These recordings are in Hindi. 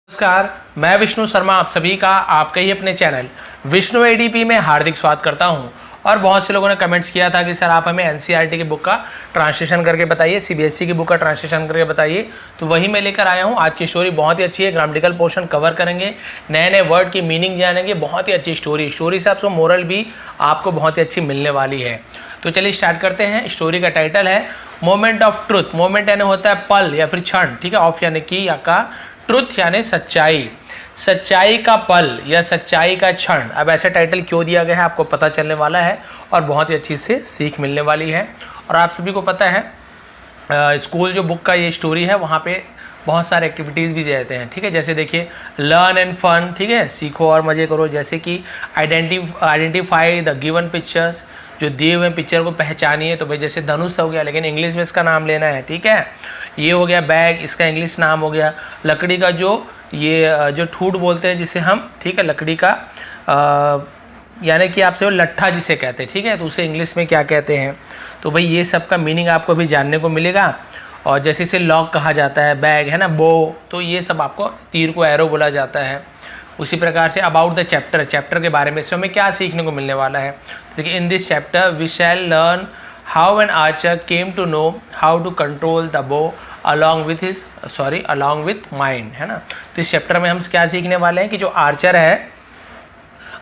नमस्कार, मैं विष्णु शर्मा आप सभी का आपके ही अपने चैनल विष्णु एडीपी में हार्दिक स्वागत करता हूं। और बहुत से लोगों ने कमेंट्स किया था कि सर आप हमें एनसीईआरटी की बुक का ट्रांसलेशन करके बताइए, सीबीएसई की बुक का ट्रांसलेशन करके बताइए। तो वही मैं लेकर आया हूं। आज की स्टोरी बहुत ही अच्छी है। ग्रामेटिकल पोर्शन कवर करेंगे, नए नए वर्ड की मीनिंग जानेंगे। बहुत ही अच्छी स्टोरी से आपको मोरल भी आपको बहुत ही अच्छी मिलने वाली है। तो चलिए स्टार्ट करते हैं। स्टोरी का टाइटल है मोमेंट ऑफ ट्रुथ। मोमेंट यानी होता है पल या फिर क्षण, ठीक है। ऑफ यानी कि या का, ट्रुथ यानी सच्चाई, सच्चाई का पल या सच्चाई का क्षण। अब ऐसा टाइटल क्यों दिया गया है आपको पता चलने वाला है और बहुत ही अच्छी से सीख मिलने वाली है। और आप सभी को पता है स्कूल जो बुक का ये स्टोरी है वहाँ पे बहुत सारे एक्टिविटीज़ भी देते हैं, ठीक है। जैसे देखिए लर्न एंड फन, ठीक है, सीखो और मज़े करो। जैसे कि आइडेंटिफाई द गिवन पिक्चर्स, जो दिए हुए पिक्चर को पहचानिए। तो भाई जैसे धनुष हो गया, लेकिन इंग्लिश में इसका नाम लेना है, ठीक है। ये हो गया बैग, इसका इंग्लिश नाम हो गया। लकड़ी का जो ठूठ बोलते हैं जिसे हम, ठीक है, लकड़ी का यानी कि आपसे वो लट्ठा जिसे कहते हैं, ठीक है, तो उसे इंग्लिश में क्या कहते हैं। तो भाई ये सब का मीनिंग आपको भी जानने को मिलेगा। और जैसे इसे लॉक कहा जाता है, बैग है ना, बो, तो ये सब आपको, तीर को एरो बोला जाता है। उसी प्रकार say about the chapter, chapter के बारे में इसमें हमें क्या सीखने को मिलने वाला है। देखिए in this chapter we shall learn how an archer came to know how to control the bow along with mind, है ना। तो इस चैप्टर में हम क्या सीखने वाले हैं कि जो आर्चर है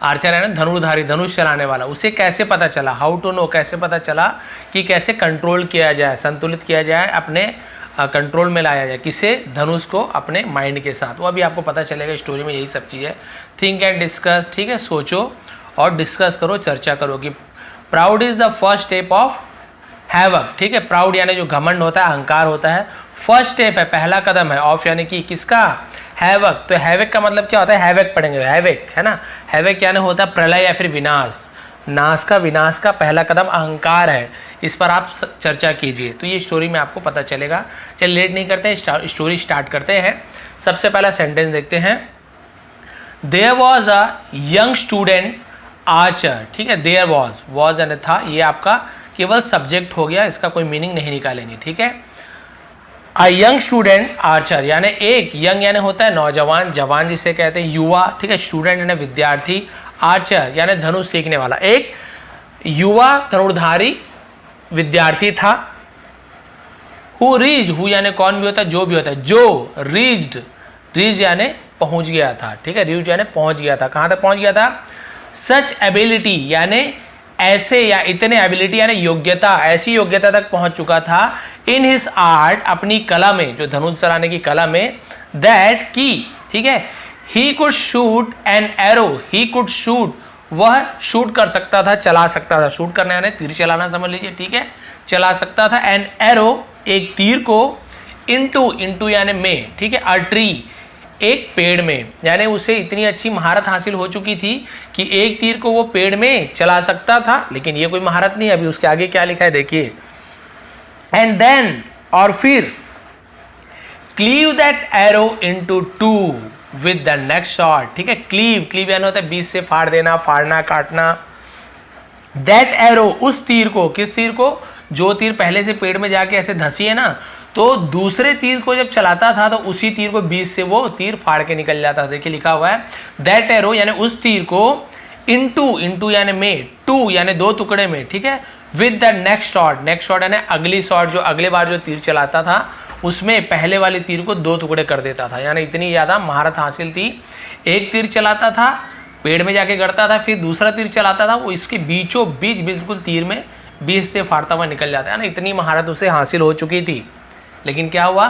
ना, धनुर्धारी, धनुष चलाने वाला, उसे कैसे पता चला, हाउ टू नो, कैसे पता चला कि कैसे कंट्रोल किया जाए, संतुलित किया जाए, अपने कंट्रोल में लाया जाए, किसे, धनुष को अपने माइंड के साथ। वो अभी आपको पता चलेगा स्टोरी में, यही सब चीज़ है। थिंक एंड डिस्कस, ठीक है, सोचो और डिस्कस करो, चर्चा करो कि proud is the first step of havoc, ठीक है। प्राउड यानी जो घमंड होता है, अहंकार होता है, फर्स्ट स्टेप है, पहला कदम है, ऑफ यानी कि किसका, हैवक। तो हैवक का मतलब क्या होता है, हैवक पढ़ेंगे, हैवक, है ना। हैवक यानी होता है प्रलय या फिर विनाश, विनाश का पहला कदम अहंकार है। इस पर आप चर्चा कीजिए, तो ये स्टोरी में आपको पता चलेगा। चलिए लेट नहीं करते हैं, स्टोरी स्टार्ट करते हैं। सबसे पहला सेंटेंस देखते हैं। There was a young student archer, ठीक है। देयर वॉज यानी था, ये आपका केवल सब्जेक्ट हो गया, इसका कोई मीनिंग नहीं निकालेंगे, ठीक है। अ यंग स्टूडेंट आर्चर यानी एक, यंग यानी होता है नौजवान, जवान जिसे कहते हैं, युवा, ठीक है। स्टूडेंट यानी विद्यार्थी, आर्चर यानी धनुष सीखने वाला, एक युवा धनुर्धारी विद्यार्थी था। हु रीच्ड, हु यानी कौन भी होता है, जो भी होता है, जो रीच्ड यानी पहुंच गया था, ठीक है। रीच्ड यानी पहुंच गया था, कहां तक पहुंच गया था। सच एबिलिटी यानी ऐसे या इतने, एबिलिटी यानी योग्यता, ऐसी योग्यता तक पहुंच चुका था। इन हिज आर्ट, अपनी कला में, जो धनुष चलाने की कला में, दैट की, ठीक है, he could shoot an arrow, he could shoot, वह शूट कर सकता था, चला सकता था। शूट करना यानी तीर चलाना समझ लीजिए, ठीक है, चला सकता था। एन एरो, एक तीर को, इनटू यानी में, ठीक है, अ ट्री, एक पेड़ में, यानी उसे इतनी अच्छी महारत हासिल हो चुकी थी कि एक तीर को वो पेड़ में चला सकता था। लेकिन ये कोई महारत नहीं, अभी उसके आगे क्या लिखा है देखिए। एंड देन, और फिर, cleave that arrow into two with the next shot, ठीक है। क्लीव यानी होता है बीच से फाड़ देना, फाड़ना, काटना। दैट एरो, उस तीर को, किस तीर को, जो तीर पहले से पेड़ में जाके ऐसे धंसी है ना, तो दूसरे तीर को जब चलाता था तो उसी तीर को बीच से वो तीर फाड़ के निकल जाता था। देखिए लिखा हुआ है दैट एरो यानी उस तीर को, इनटू यानी में, टू यानी दो टुकड़े में, ठीक है, विद द नेक्स्ट शॉट यानी अगली शॉट, जो अगले बार जो तीर चलाता था उसमें पहले वाले तीर को दो टुकड़े कर देता था। यानी इतनी ज़्यादा महारत हासिल थी। एक तीर चलाता था, पेड़ में जाके गड़ता था, फिर दूसरा तीर चलाता था, वो इसके बीचों बीच बिल्कुल तीर में बीच से फाड़ता हुआ निकल जाता है ना। इतनी महारत उसे हासिल हो चुकी थी। लेकिन क्या हुआ,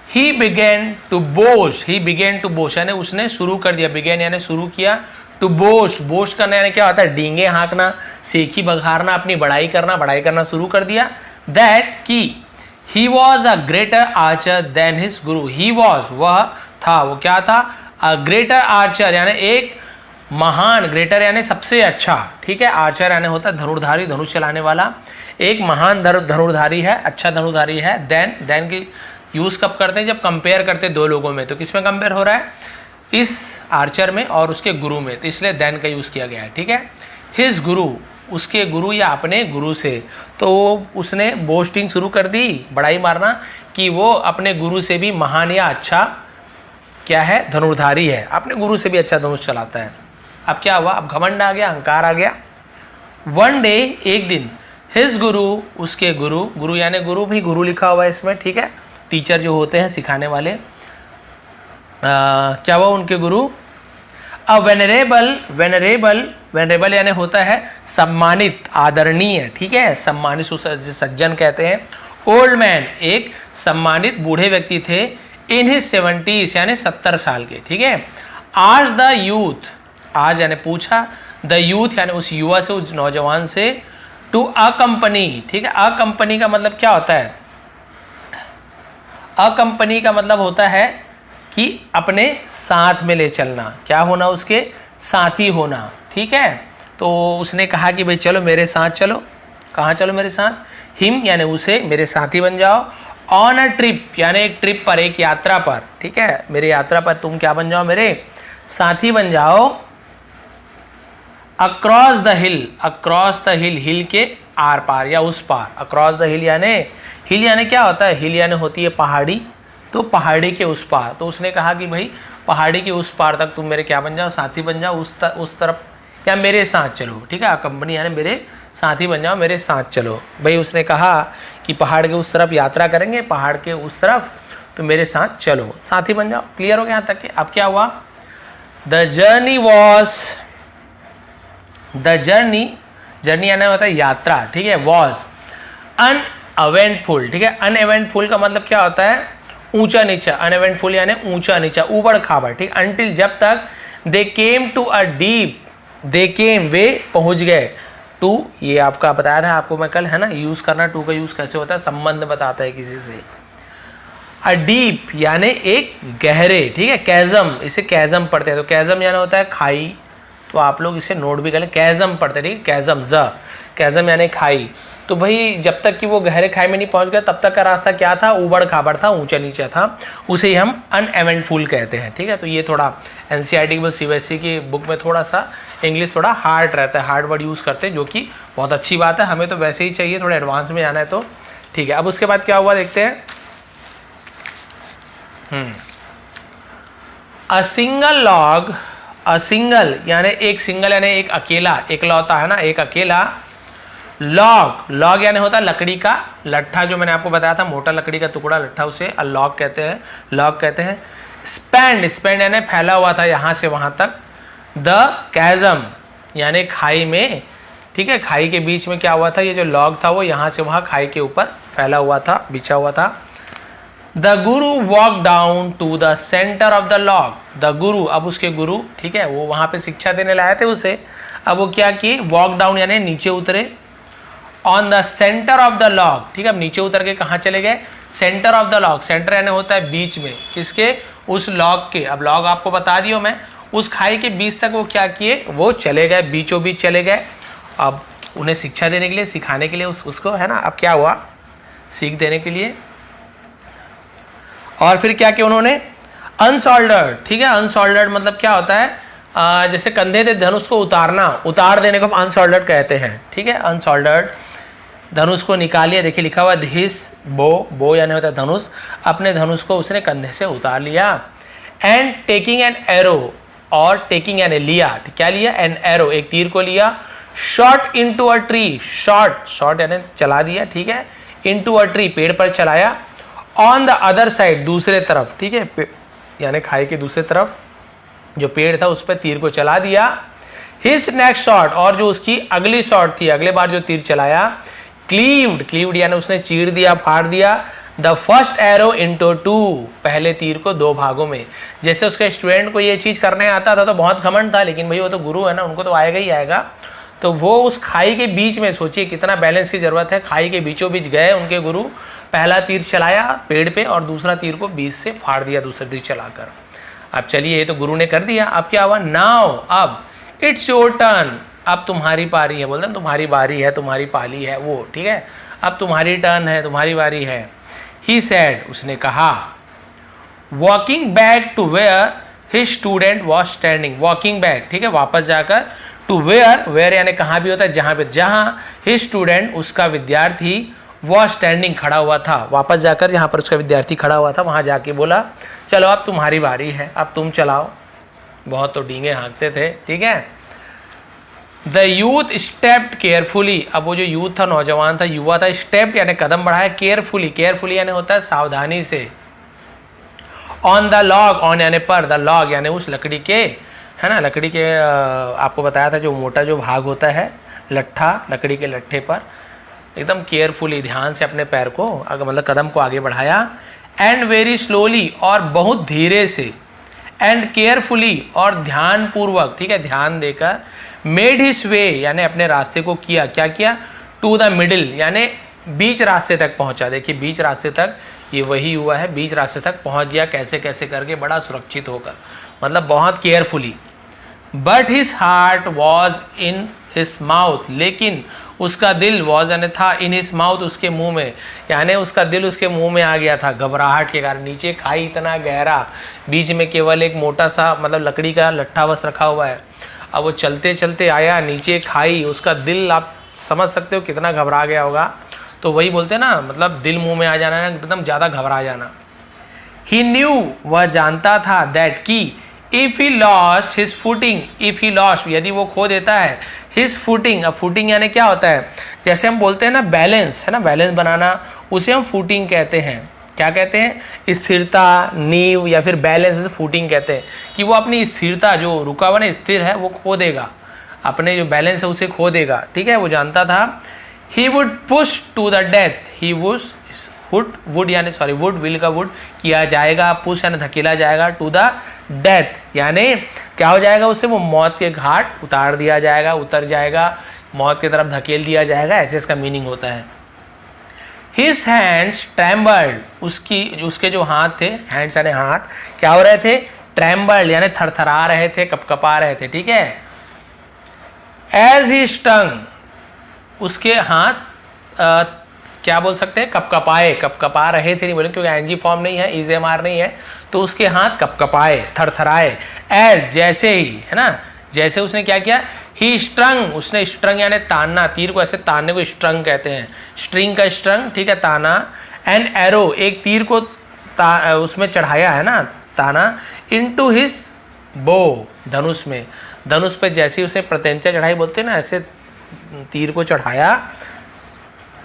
ही बिगेन टू बोस्ट यानी उसने शुरू कर दिया, बिगेन यानी शुरू किया, टू बोस्ट करना यानी क्या होता है, डींगे हाँकना, सेखी बघारना, अपनी बड़ाई करना शुरू कर दिया। दैट की he was a greater archer than his guru, he was, वह था, वो क्या था, अ ग्रेटर आर्चर यानी एक महान, ग्रेटर यानी सबसे अच्छा, ठीक है, आर्चर यानी होता है धनुर्धारी, धनुष चलाने वाला, एक महान धनुर्धारी है, अच्छा धनुर्धारी है। देन की यूज़ कब करते हैं, जब कंपेयर करते हैं दो लोगों में। तो किस में कंपेयर हो रहा है, इस आर्चर में और उसके गुरु में, तो इसलिए देन का यूज़ किया गया है, ठीक है। हिज गुरु, उसके गुरु या अपने गुरु से, तो उसने बोस्टिंग शुरू कर दी, बड़ाई मारना, कि वो अपने गुरु से भी महान या अच्छा क्या है, धनुर्धारी है, अपने गुरु से भी अच्छा धनुष चलाता है। अब क्या हुआ, अब घमंड आ गया, अहंकार आ गया। वन डे, एक दिन, हिज गुरु, उसके गुरु, गुरु यानी गुरु भी गुरु लिखा हुआ है इसमें, ठीक है, टीचर जो होते हैं सिखाने वाले, क्या हुआ, उनके गुरु, अ वेनरेबल, वेनरेबल यानी होता है सम्मानित, आदरणीय, ठीक है, सम्मानित, सज्जन कहते हैं। ओल्ड मैन, एक सम्मानित बूढ़े व्यक्ति थे, इन हिज 70s यानी 70 साल के, ठीक है। आज द यूथ, आज यानी पूछा, द यूथ यानी उस युवा से, उस नौजवान से, टू अ कंपनी, ठीक है। अ कंपनी का मतलब क्या होता है, अ कंपनी का मतलब होता है कि अपने साथ में ले चलना, क्या होना, उसके साथी होना, ठीक है। तो उसने कहा कि भाई चलो मेरे साथ चलो, कहाँ चलो मेरे साथ, हिम यानी उसे, मेरे साथी बन जाओ, ऑन अ ट्रिप यानी एक ट्रिप पर, एक यात्रा पर, ठीक है, मेरे यात्रा पर तुम क्या बन जाओ, मेरे साथी बन जाओ। अक्रॉस द हिल, हिल के आर पार या उस पार, अक्रॉस द हिल यानी क्या होता है, हिल यानी होती है पहाड़ी, तो पहाड़ी के उस पार। तो उसने कहा कि भाई पहाड़ी के उस पार तक तुम मेरे क्या बन जाओ, साथी बन जाओ, उस तरफ या मेरे साथ चलो, ठीक है, कंपनी यानी मेरे साथी बन जाओ, मेरे साथ चलो। भाई उसने कहा कि पहाड़ के उस तरफ यात्रा करेंगे, पहाड़ के उस तरफ, तो मेरे साथ चलो, साथी बन जाओ। क्लियर हो गया यहाँ तक के? अब क्या हुआ, द जर्नी यानी होता है यात्रा, ठीक है, वॉज अनएवेंटफुल, ठीक है। अनएवेंटफुल का मतलब क्या होता है, ऊंचा नीचा, अनएवेंटफुल यानी ऊंचा नीचा, ऊबड़ खाबड़, ठीक। अंटिल जब तक, दे केम टू अ डीप, दे केम वे पहुंच गए, टू ये आपका बताया था आपको मैं कल, है ना, यूज करना, टू का यूज कैसे होता है, संबंध बताता है किसी से। अ डीप यानी एक गहरे, ठीक है, कैजम, इसे कैजम पढ़ते हैं, तो कैजम यानी होता है खाई, तो आप लोग इसे नोट भी करें, कैजम पढ़ते हैं, ठीक है, कैजम, कैजम यानी खाई। तो भाई जब तक कि वो गहरे खाई में नहीं पहुंच गया तब तक का रास्ता क्या था, ऊबड़ खाबड़ था, ऊंचा नीचा था, उसे ही हम अनएवेंटफुल कहते हैं, ठीक है। तो ये थोड़ा एनसीईआरटी की सीबीएसई की बुक में थोड़ा सा इंग्लिश थोड़ा हार्ड रहता है, हार्ड वर्ड यूज़ करते हैं, जो कि बहुत अच्छी बात है, हमें तो वैसे ही चाहिए, थोड़ा एडवांस में जाना है तो ठीक है। अब उसके बाद क्या हुआ देखते हैं, अ सिंगल यानी एक, सिंगल यानी एक अकेला, एकलौता, है ना, एक अकेला। लॉग यानी होता है लकड़ी का लट्ठा, जो मैंने आपको बताया था, मोटा लकड़ी का टुकड़ा, लट्ठा, उसे लॉग कहते हैं। स्पैंड यानी फैला हुआ था यहाँ से वहाँ तक। द कैजम यानी खाई में, ठीक है, खाई के बीच में क्या हुआ था, ये जो लॉग था वो यहाँ से वहाँ खाई के ऊपर फैला हुआ था, बिछा हुआ था। The guru walk down to the centre of the log, the guru, अब उसके गुरु, ठीक है, वो वहाँ पे शिक्षा देने लाए थे उसे, अब वो क्या किए, वॉक डाउन यानी नीचे उतरे, on the centre of the log, ठीक है, अब नीचे उतर के कहाँ चले गए, centre of the log, centre यानी होता है बीच में, किसके, उस लॉग के। अब लॉग आपको बता दियो मैं, उस खाई के बीच तक वो क्या किए, वो चले गए, बीचों बीच चले गए। अब उन्हें शिक्षा देने के लिए, सिखाने के लिए उसको, है ना, अब क्या हुआ, सीख देने के लिए। और फिर क्या किया उन्होंने, अनसोल्डर्ड, ठीक है, अनसोल्डर्ड मतलब क्या होता है, जैसे कंधे से धनुष को उतारना, उतार देने को हम अनसोल्डर्ड कहते हैं, ठीक है, अनसोल्डर्ड। धनुष को निकालिए, देखिए लिखा हुआ धिस बो यानी होता है धनुष, अपने धनुष को उसने कंधे से उतार लिया। एंड टेकिंग एन एरो, और टेकिंग यानी लिया, क्या लिया, एन एरो, एक तीर को लिया। Shot into a tree, shot यानी चला दिया, ठीक है, इनटू अ ट्री, पेड़ पर चलाया। ऑन द अदर साइड, दूसरे तरफ, ठीक है, यानी खाई के दूसरे तरफ जो पेड़ था उस पर तीर को चला दिया। हिज नेक्स्ट शॉट, और जो उसकी अगली शॉट थी, अगले बार जो तीर चलाया, क्लीव्ड यानी उसने चीर दिया, फाड़ दिया। The first arrow into two, पहले तीर को दो भागों में। जैसे उसके स्टूडेंट को ये चीज़ करने आता था तो बहुत घमंड था, लेकिन भाई वो तो गुरु है ना, उनको तो आएगा ही आएगा। तो वो उस खाई के बीच में, सोचिए कितना बैलेंस की जरूरत है, खाई के बीचों बीच गए उनके गुरु, पहला तीर चलाया पेड़ पे और दूसरा तीर को बीच से फाड़ दिया, दूसरा तीर चलाकर। अब चलिए, ये तो गुरु ने कर दिया, अब क्या हुआ, नाउ, अब इट्स योर टर्न, अब तुम्हारी पारी है, बोलते हैं तुम्हारी बारी है, तुम्हारी पाली है वो, ठीक है, अब तुम्हारी टर्न है, तुम्हारी बारी है। ही सेड, उसने कहा। Walking back to where his student was standing, walking back, ठीक है, वापस जाकर, टू वेयर यानी कहाँ भी होता है, जहाँ पे, जहाँ हिज स्टूडेंट, उसका विद्यार्थी, वह स्टैंडिंग खड़ा हुआ था, वापस जाकर जहाँ पर उसका विद्यार्थी खड़ा हुआ था वहाँ जाके बोला चलो अब तुम्हारी बारी है, अब तुम चलाओ। बहुत तो डींगे हाँकते थे, ठीक है। द यूथ स्टेप्ड केयरफुली, अब वो जो यूथ था, नौजवान था, युवा था, स्टेप्ड यानी कदम बढ़ाया, केयरफुली, केयरफुली यानी होता है सावधानी से, ऑन द लॉग, ऑन यानी पर, द लॉग यानी उस लकड़ी के, है ना, लकड़ी के आपको बताया था जो मोटा जो भाग होता है, लट्ठा, लकड़ी के लट्ठे पर एकदम केयरफुली, ध्यान से अपने पैर को मतलब कदम को आगे बढ़ाया। एंड वेरी स्लोली, और बहुत धीरे से, एंड केयरफुली और ध्यान पूर्वक, ठीक है, ध्यान देकर, मेड हिज वे यानी अपने रास्ते को किया, क्या किया, टू द मिडिल यानी बीच रास्ते तक पहुंचा। देखिए बीच रास्ते तक, ये वही हुआ है, बीच रास्ते तक पहुंच गया, कैसे कैसे करके, बड़ा सुरक्षित होकर, मतलब बहुत carefully. But his heart was in his mouth, लेकिन उसका दिल, वॉज यानी था, इन हिज माउथ उसके मुंह में, यानी उसका दिल उसके मुंह में आ गया था घबराहट के कारण। नीचे खाई इतना गहरा, बीच में केवल एक मोटा सा मतलब लकड़ी का लट्ठा बस रखा हुआ है। अब वो चलते चलते आया, नीचे खाई, उसका दिल आप समझ सकते हो कितना घबरा गया होगा। तो वही बोलते हैं ना, मतलब दिल मुंह में आ जाना, एकदम ज़्यादा घबरा जाना। ही न्यू, वह जानता था, दैट की, if he lost his footing, if he lost यदि वो खो देता है, हिज फुटिंग, अब फुटिंग यानी क्या होता है, जैसे हम बोलते हैं ना बैलेंस, है ना, बैलेंस बनाना, उसे हम फुटिंग कहते हैं। क्या कहते हैं, स्थिरता, नींव या फिर बैलेंस, फुटिंग कहते हैं। कि वो अपनी स्थिरता जो रुका हुआ ना, स्थिर है, वो खो देगा, अपने जो बैलेंस है उसे खो देगा, ठीक है। वो जानता था। He would push to the death, he would यानी सॉरी वुड, विल का वुड, किया जाएगा, पुश यानी धकेला जाएगा, टू द डेथ यानी क्या हो जाएगा, उससे वो मौत के घाट उतार दिया जाएगा, उतर जाएगा, मौत की तरफ धकेल दिया जाएगा, ऐसे इसका मीनिंग होता है। हिज हैंड्स ट्रेम्बल्ड, उसके जो हाथ थे, हैंड्स यानी हाथ, क्या हो रहे थे, ट्रेम्बल्ड यानी थरथरा रहे थे, कपकपा रहे थे, ठीक है। एज ही स्टंग, उसके हाथ क्या बोल सकते हैं, कपकपाए, कपकपा रहे थे नहीं बोले क्योंकि एनजी फॉर्म नहीं है, इजेएमआर नहीं है, तो उसके हाथ कपकपाए, थरथराए। एज जैसे ही, है ना, जैसे उसने क्या किया, ही स्ट्रंग, उसने स्ट्रंग यानी तानना, तीर को ऐसे तानने को स्ट्रंग कहते हैं, स्ट्रिंग का स्ट्रंग, ठीक है, ताना। एंड एरो, एक तीर को उसमें चढ़ाया, है ना, ताना, इनटू हिज बो, धनुष में, धनुष पे जैसे ही उसने प्रत्यंचा चढ़ाई, बोलते हैं ना, ऐसे तीर को चढ़ाया।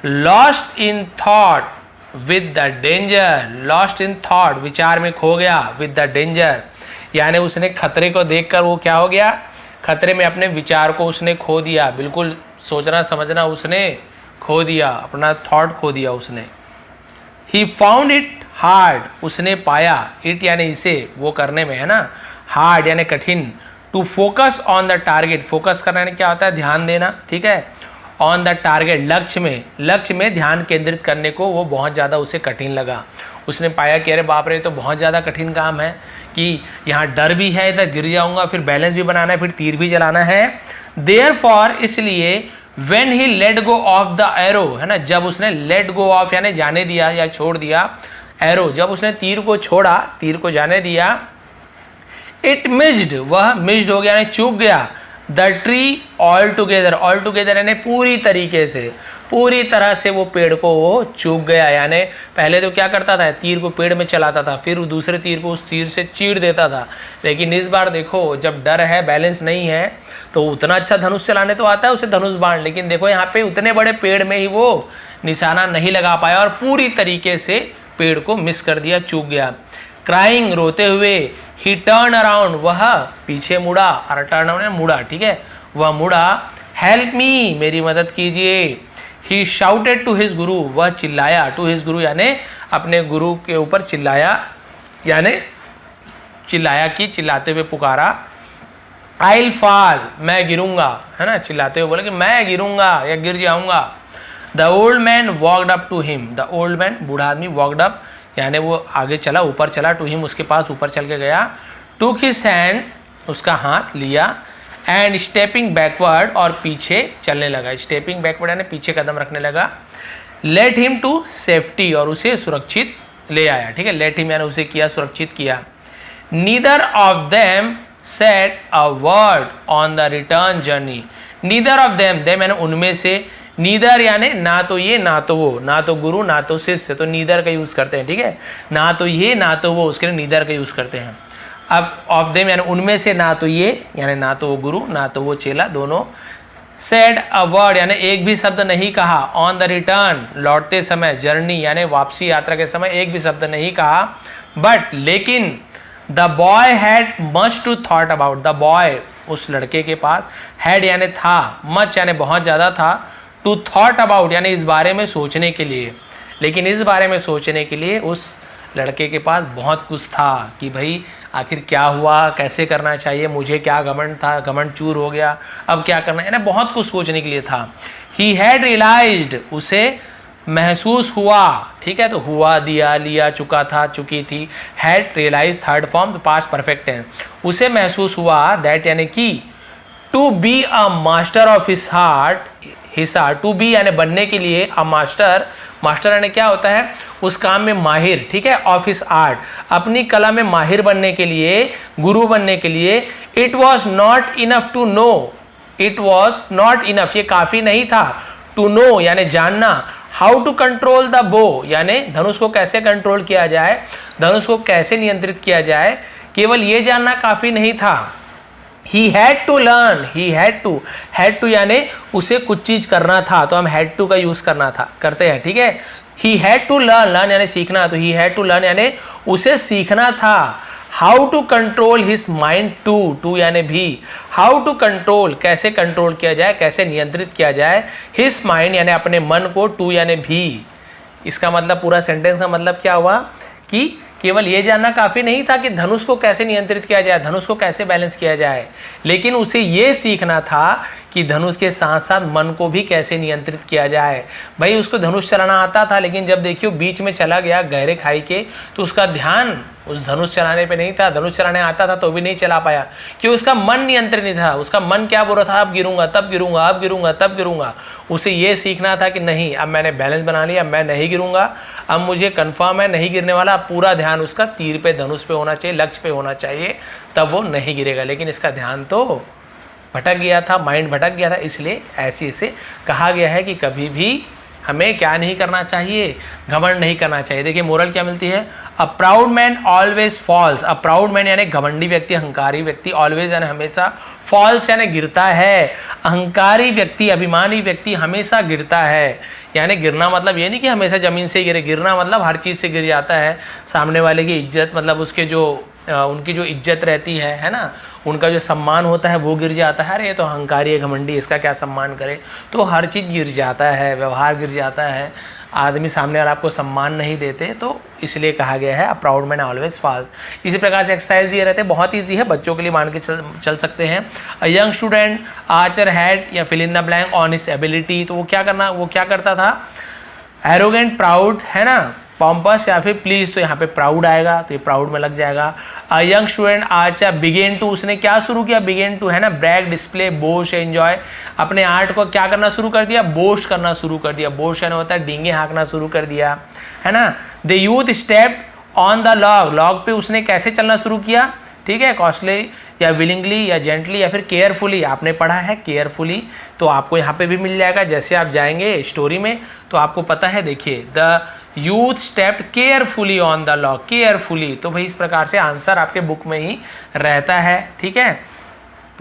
Lost in thought with the danger, lost in thought विचार में खो गया, विद द डेंजर यानी उसने खतरे को देखकर वो क्या हो गया, खतरे में अपने विचार को उसने खो दिया, बिल्कुल सोचना समझना उसने खो दिया, अपना थॉट खो दिया उसने। ही फाउंड इट हार्ड, उसने पाया, इट यानी इसे, वो करने में, है ना, हार्ड यानी कठिन। To focus on the target, focus करना यानी क्या होता है, ध्यान देना, ठीक है, ऑन द टारगेट, लक्ष्य में ध्यान केंद्रित करने को वो बहुत ज़्यादा उसे कठिन लगा। उसने पाया कि अरे बाप रे, तो बहुत ज़्यादा कठिन काम है, कि यहाँ डर भी है, इधर गिर जाऊंगा, फिर बैलेंस भी बनाना है, फिर तीर भी चलाना है। देयरफॉर इसलिए, when he let go of the arrow, है ना, जब उसने लेट गो ऑफ यानी जाने दिया या छोड़ दिया, एरो जब उसने तीर को छोड़ा, तीर को जाने दिया, इट मिस्ड, वह मिस्ड हो गया यानी चूक गया, द ट्री ऑल टुगेदर यानी पूरी तरीके से, पूरी तरह से वो पेड़ को वो चूक गया। यानी पहले तो क्या करता था, तीर को पेड़ में चलाता था, फिर दूसरे तीर को उस तीर से चीर देता था, लेकिन इस बार देखो जब डर है, बैलेंस नहीं है, तो उतना अच्छा धनुष चलाने तो आता है उसे, धनुष बाण, लेकिन देखो यहाँ पे उतने बड़े पेड़ में ही वो निशाना नहीं लगा पाया और पूरी तरीके से पेड़ को मिस कर दिया, चूक गया। क्राइंग, रोते हुए, ही टर्न अराउंड, वह पीछे मुड़ा, और टर्न अराउंड मुड़ा, ठीक है, वह मुड़ा, हेल्प मी, मेरी मदद कीजिए। ही शाउटेड टू हिज गुरु, वह चिल्लाया, टू हिज गुरु यानी अपने गुरु के ऊपर चिल्लाया, यानी चिल्लाया कि चिल्लाते हुए पुकारा। आई विल फॉल, मैं गिरूंगा, है ना, चिल्लाते हुए बोले कि मैं गिरूंगा या गिर जाऊंगा। The old man walked up to him, the old man बूढ़ा आदमी, वॉकड अप यानी वो आगे चला, ऊपर चला, टू हिम उसके पास ऊपर चल के गया, टूक हिज हैंड उसका हाथ लिया, एंड स्टेपिंग बैकवर्ड और पीछे चलने लगा, स्टेपिंग बैकवर्ड यानी पीछे कदम रखने लगा। लेट हिम टू सेफ्टी, और उसे सुरक्षित ले आया, ठीक है, लेट हिम यानी उसे किया, सुरक्षित किया। Neither of them said a word on the return journey, neither of them, them यानी उनमें से, नीदर यानी ना तो ये ना तो वो, ना तो गुरु ना तो शिष्य, तो नीदर का यूज करते हैं, ठीक है। ना तो ये ना तो वो, उसके लिए नीदर का यूज करते हैं। अब ऑफ देम यानी उनमें से ना तो ये यानी ना तो वो गुरु ना तो वो चेला, दोनों सेड अ वर्ड यानी एक भी शब्द नहीं कहा, ऑन द रिटर्न लौटते समय, जर्नी यानी वापसी यात्रा के समय एक भी शब्द नहीं कहा, बट लेकिन the boy had much to thought about, the boy उस लड़के के पास, हैड यानी था, मच यानी बहुत ज़्यादा था, टू थॉट अबाउट यानी इस बारे में सोचने के लिए, लेकिन इस बारे में सोचने के लिए उस लड़के के पास बहुत कुछ था कि भाई आखिर क्या हुआ, कैसे करना चाहिए, मुझे क्या घमंड था, घमंड चूर हो गया, अब क्या करना, यानी बहुत कुछ सोचने के लिए था। ही हैड रियलाइज्ड उसे महसूस हुआ, ठीक है, तो हुआ, दिया, लिया, चुका था, चुकी थी, हैड रियलाइज थर्ड फॉर्म, तो पास्ट परफेक्ट है, उसे महसूस हुआ, दैट यानी कि to be a master of his heart, हिस्सा, टू बी यानी बनने के लिए, अ मास्टर, मास्टर यानी क्या होता है, उस काम में माहिर, ठीक है, ऑफ हिस आर्ट, अपनी कला में माहिर बनने के लिए, गुरु बनने के लिए, it was not enough to know, it was not enough ये काफी नहीं था, टू नो यानी जानना, हाउ टू कंट्रोल द बो यानी धनुष को कैसे कंट्रोल किया जाए, धनुष को कैसे नियंत्रित किया जाए, केवल ये जानना काफी नहीं था। He had to learn, he had to यानी उसे कुछ चीज करना था, तो हम had to का यूज करते हैं, ठीक है। He had to learn यानी सीखना, तो he had to learn यानी उसे सीखना था। How to control his mind to यानी भी, how to control कैसे कंट्रोल किया जाए, कैसे नियंत्रित किया जाए, his mind यानी अपने मन को, to यानी भी। इसका मतलब पूरा सेंटेंस का मतलब क्या हुआ कि केवल ये जानना काफ़ी नहीं था कि धनुष को कैसे नियंत्रित किया जाए, धनुष को कैसे बैलेंस किया जाए, लेकिन उसे ये सीखना था कि धनुष के साथ साथ मन को भी कैसे नियंत्रित किया जाए। भाई उसको धनुष चलाना आता था, लेकिन जब देखियो बीच में चला गया गहरे खाई के, तो उसका ध्यान उस धनुष चलाने पे नहीं था, धनुष चलाने आता था तो भी नहीं चला पाया, क्योंकि उसका मन नियंत्रित नहीं था। उसका मन क्या बोल रहा था, अब गिरूंगा तब गिरूंगा, अब गिरूंगा तब गिरूंगा। उसे ये सीखना था कि नहीं, अब मैंने बैलेंस बना लिया, मैं नहीं गिरूंगा, अब मुझे कंफर्म है नहीं गिरने वाला। पूरा ध्यान उसका तीर पे, धनुष पे होना चाहिए, लक्ष्य पे होना चाहिए, तब वो नहीं गिरेगा। लेकिन इसका ध्यान तो भटक गया था, माइंड भटक गया था, इसलिए ऐसे इसे कहा गया है कि कभी भी हमें क्या नहीं करना चाहिए, घमंड नहीं करना चाहिए। देखिए मोरल क्या मिलती है, a proud man always falls, a proud man यानी घमंडी व्यक्ति, अहंकारी व्यक्ति, ऑलवेज यानी हमेशा, फॉल्स यानी गिरता है। अहंकारी व्यक्ति, अभिमानी व्यक्ति हमेशा गिरता है। यानी गिरना मतलब ये नहीं कि हमेशा जमीन से गिरे, गिरना मतलब हर चीज़ से गिर जाता है। सामने वाले की इज्जत, मतलब उसके जो उनकी जो इज्जत रहती है ना, उनका जो सम्मान होता है वो गिर जाता है। अरे ये तो अहंकारी है, घमंडी, इसका क्या सम्मान करे, तो हर चीज़ गिर जाता है, व्यवहार गिर जाता है, आदमी सामने वाला आपको सम्मान नहीं देते, तो इसलिए कहा गया है a proud man always falls. इसी प्रकार से एक्सरसाइज दिए रहते हैं, बहुत ईजी है, बच्चों के लिए मान के चल सकते हैं। A young student archer had या fill in the blank on his ability, तो वो क्या करता था, एरोगेंट, प्राउड है ना, पॉम्पस या फिर प्लीज, तो यहाँ पे प्राउड आएगा, तो ये प्राउड में लग जाएगा। A young student archer began to, उसने क्या शुरू किया, बिगेन टू है ना, ब्रैग, डिस्प्ले, बोस्ट, एंजॉय, अपने आर्ट को क्या करना शुरू कर दिया, बोस्ट करना शुरू कर दिया। बोस्ट यानी होता है डींगे हाँकना शुरू कर दिया, है ना। The youth step on the log, log पे उसने कैसे चलना शुरू किया, ठीक है, कॉस्टली या विलिंगली या जेंटली या फिर केयरफुली, आपने पढ़ा है केयरफुली, तो आपको यहाँ पे भी मिल जाएगा। जैसे आप जाएंगे स्टोरी में तो आपको पता है, देखिए the youth stepped carefully on the log, carefully, तो भाई इस प्रकार से आंसर आपके बुक में ही रहता है, ठीक है।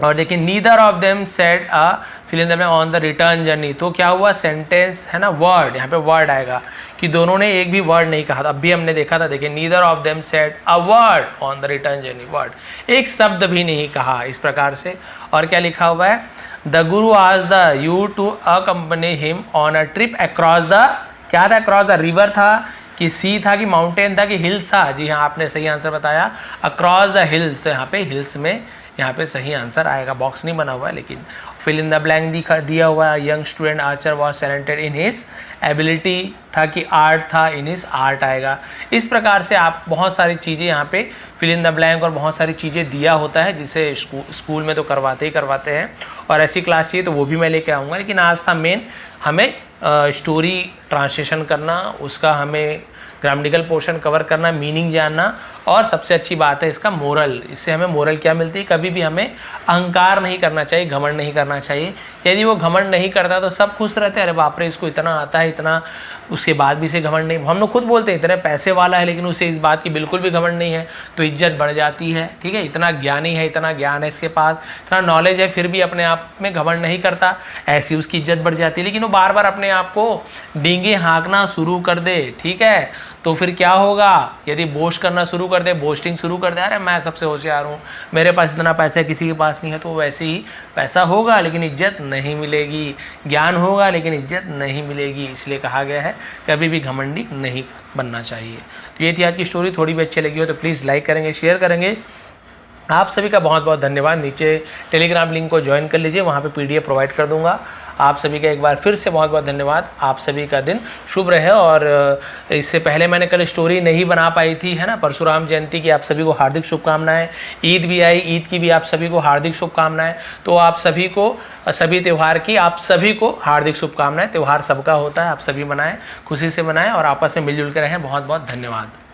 और देखिए neither of them said a fill in the blank on the return journey, तो क्या हुआ, सेंटेंस है ना, वर्ड, यहाँ पे वर्ड आएगा कि दोनों ने एक भी वर्ड नहीं कहा था। अब भी हमने देखा था, देखिए neither of them said a word on the return journey, word, एक शब्द भी नहीं कहा इस प्रकार से। और क्या लिखा हुआ है, the guru asked the youth to accompany him on a trip across the, क्या था, अक्रॉस द रिवर था कि सी था कि माउंटेन था कि हिल्स था, जी हाँ आपने सही आंसर बताया, अक्रॉस द हिल्स, तो यहाँ पे हिल्स में यहाँ पे सही आंसर आएगा। बॉक्स नहीं बना हुआ है लेकिन फिल इन द ब्लैंक दिया हुआ है। Young student Archer was talented in his ability था कि आर्ट था, इन हिज आर्ट आएगा। इस प्रकार से आप बहुत सारी चीज़ें यहाँ पे फिल इन द ब्लैंक और बहुत सारी चीज़ें दिया होता है, जिसे स्कूल में तो करवाते हैं, और ऐसी क्लास चाहिए तो वो भी मैं लेके आऊँगा। लेकिन आज था मेन हमें स्टोरी ट्रांसलेशन करना, उसका हमें ग्रामेटिकल पोर्शन कवर करना, मीनिंग जानना, और सबसे अच्छी बात है इसका मोरल। इससे हमें मोरल क्या मिलती है, कभी भी हमें अहंकार नहीं करना चाहिए, घमंड नहीं करना चाहिए। यदि वो घमंड नहीं करता तो सब खुश रहते हैं, अरे बाप रे इसको इतना आता है, इतना, उसके बाद भी इसे घमंड नहीं। हम लोग खुद बोलते हैं इतने पैसे वाला है लेकिन उसे इस बात की बिल्कुल भी घमंड नहीं है, तो इज्जत बढ़ जाती है। ठीक है, इतना ज्ञानी है, इतना ज्ञान है इसके पास, इतना नॉलेज है, फिर भी अपने आप में घमंड नहीं करता, ऐसी उसकी इज्जत बढ़ जाती है। लेकिन वो बार बार अपने आप को डींगे हाँकना शुरू कर दे, ठीक है, तो फिर क्या होगा, यदि बोस्ट करना शुरू कर दे, बोस्टिंग शुरू कर दे, अरे मैं सबसे होशियार हूँ, मेरे पास इतना पैसा है किसी के पास नहीं है, तो वैसे ही पैसा होगा लेकिन इज्जत नहीं मिलेगी, ज्ञान होगा लेकिन इज्जत नहीं मिलेगी। इसलिए कहा गया है कभी भी घमंडी नहीं बनना चाहिए। तो ये थी आज की स्टोरी। थोड़ी भी अच्छी लगी हो तो प्लीज़ लाइक करेंगे, शेयर करेंगे। आप सभी का बहुत बहुत धन्यवाद। नीचे टेलीग्राम लिंक को ज्वाइन कर लीजिए, वहाँ पे PDF प्रोवाइड कर दूंगा। आप सभी का एक बार फिर से बहुत बहुत धन्यवाद। आप सभी का दिन शुभ रहे। और इससे पहले मैंने कल स्टोरी नहीं बना पाई थी, है ना, परशुराम जयंती की आप सभी को हार्दिक शुभकामनाएं। ईद भी आई, ईद की भी आप सभी को हार्दिक शुभकामनाएं। तो आप सभी को, सभी त्यौहार की आप सभी को हार्दिक शुभकामनाएं। त्यौहार सबका होता है, आप सभी मनाएं, खुशी से मनाएं और आपस में मिलजुल कर रहें। बहुत बहुत धन्यवाद।